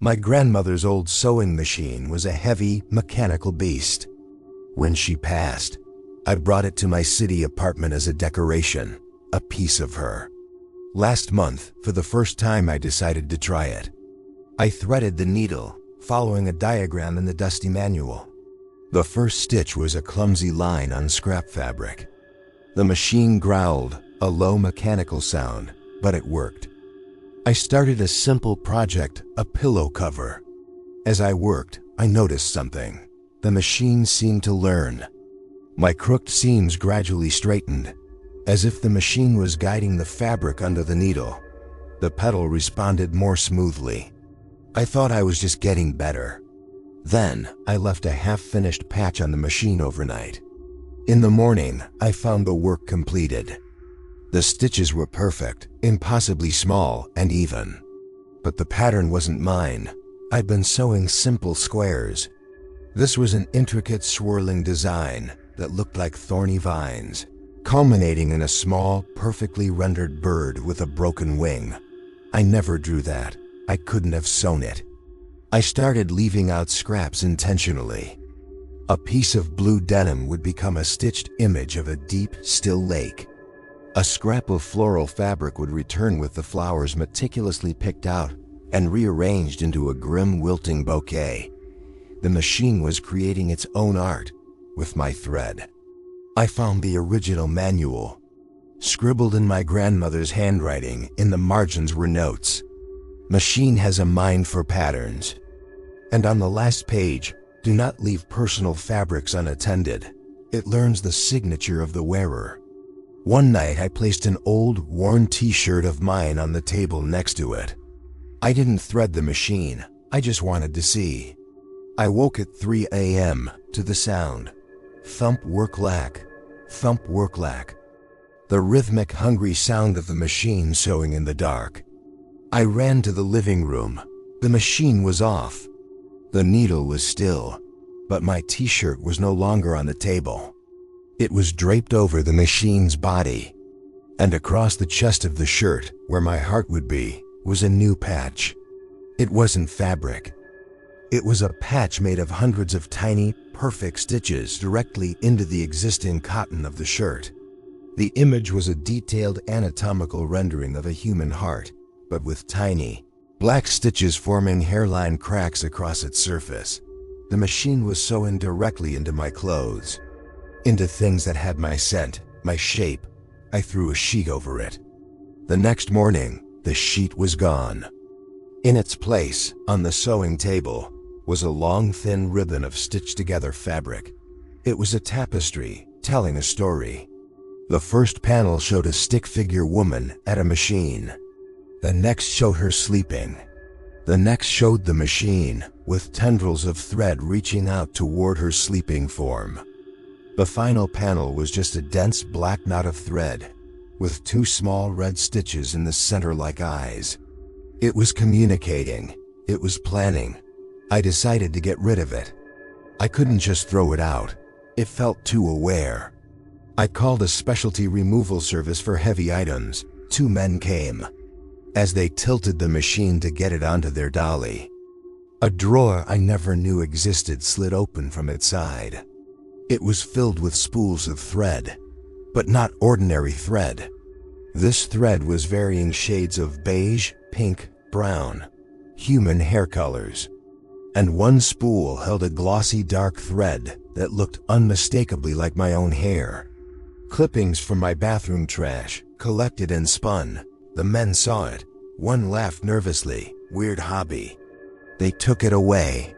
My grandmother's old sewing machine was a heavy, mechanical beast. When she passed, I brought it to my city apartment as a decoration, a piece of her. Last month, for the first time, I decided to try it. I threaded the needle, following a diagram in the dusty manual. The first stitch was a clumsy line on scrap fabric. The machine growled, a low mechanical sound, but it worked. I started a simple project, a pillow cover. As I worked, I noticed something. The machine seemed to learn. My crooked seams gradually straightened, as if the machine was guiding the fabric under the needle. The pedal responded more smoothly. I thought I was just getting better. Then, I left a half-finished patch on the machine overnight. In the morning, I found the work completed. The stitches were perfect, impossibly small and even. But the pattern wasn't mine. I'd been sewing simple squares. This was an intricate swirling design that looked like thorny vines, culminating in a small, perfectly rendered bird with a broken wing. I never drew that. I couldn't have sewn it. I started leaving out scraps intentionally. A piece of blue denim would become a stitched image of a deep, still lake. A scrap of floral fabric would return with the flowers meticulously picked out and rearranged into a grim wilting bouquet. The machine was creating its own art with my thread. I found the original manual. Scribbled in my grandmother's handwriting, in the margins were notes. Machine has a mind for patterns. And on the last page, do not leave personal fabrics unattended. It learns the signature of the wearer. One night I placed an old, worn t-shirt of mine on the table next to it. I didn't thread the machine, I just wanted to see. I woke at 3 a.m. to the sound. Thump work lack, thump work lack. The rhythmic, hungry sound of the machine sewing in the dark. I ran to the living room. The machine was off. The needle was still, but my t-shirt was no longer on the table. It was draped over the machine's body, and across the chest of the shirt, where my heart would be, was a new patch. It wasn't fabric. It was a patch made of hundreds of tiny, perfect stitches directly into the existing cotton of the shirt. The image was a detailed anatomical rendering of a human heart, but with tiny, black stitches forming hairline cracks across its surface. The machine was sewn directly into my clothes, into things that had my scent, my shape. I threw a sheet over it. The next morning, the sheet was gone. In its place, on the sewing table, was a long, thin ribbon of stitched-together fabric. It was a tapestry, telling a story. The first panel showed a stick-figure woman at a machine. The next showed her sleeping. The next showed the machine, with tendrils of thread reaching out toward her sleeping form. The final panel was just a dense black knot of thread, with two small red stitches in the center like eyes. It was communicating. It was planning. I decided to get rid of it. I couldn't just throw it out. It felt too aware. I called a specialty removal service for heavy items. 2 men came. As they tilted the machine to get it onto their dolly, a drawer I never knew existed slid open from its side. It was filled with spools of thread, but not ordinary thread. This thread was varying shades of beige, pink, brown, human hair colors. And one spool held a glossy dark thread that looked unmistakably like my own hair. Clippings from my bathroom trash, collected and spun. The men saw it. One laughed nervously. Weird hobby. They took it away.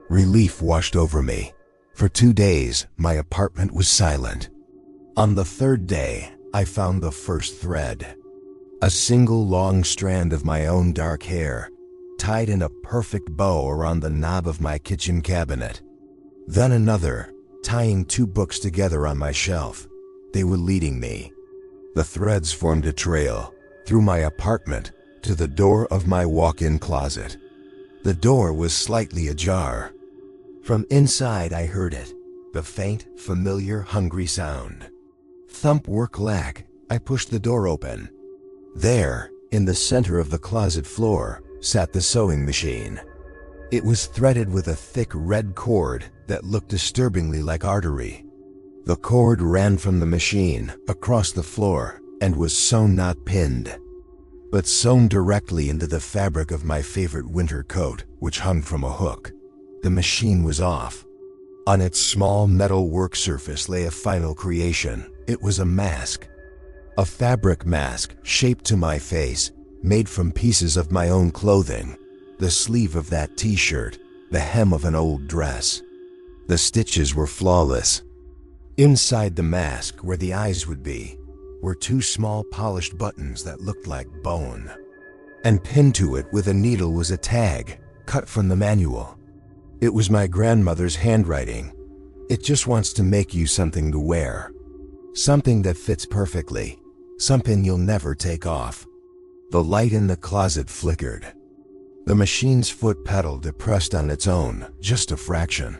Relief washed over me. For 2 days, my apartment was silent. On the 3rd day, I found the first thread. A single long strand of my own dark hair, tied in a perfect bow around the knob of my kitchen cabinet. Then another, tying 2 books together on my shelf. They were leading me. The threads formed a trail, through my apartment, to the door of my walk-in closet. The door was slightly ajar. From inside I heard it, the faint, familiar, hungry sound. Thump work lack. I pushed the door open. There, in the center of the closet floor, sat the sewing machine. It was threaded with a thick red cord that looked disturbingly like artery. The cord ran from the machine across the floor and was sewn, not pinned, but sewn directly into the fabric of my favorite winter coat, which hung from a hook. The machine was off. On its small metal work surface lay a final creation. It was a mask. A fabric mask shaped to my face, made from pieces of my own clothing. The sleeve of that t-shirt, the hem of an old dress. The stitches were flawless. Inside the mask, where the eyes would be, were two small polished buttons that looked like bone. And pinned to it with a needle was a tag, cut from the manual. It was my grandmother's handwriting. It just wants to make you something to wear. Something that fits perfectly. Something you'll never take off. The light in the closet flickered. The machine's foot pedal depressed on its own, just a fraction.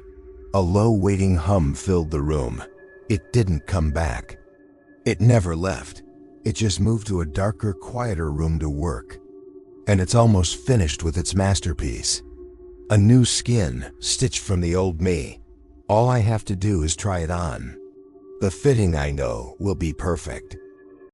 A low waiting hum filled the room. It didn't come back. It never left. It just moved to a darker, quieter room to work. And it's almost finished with its masterpiece. A new skin, stitched from the old me. All I have to do is try it on. The fitting, I know, will be perfect.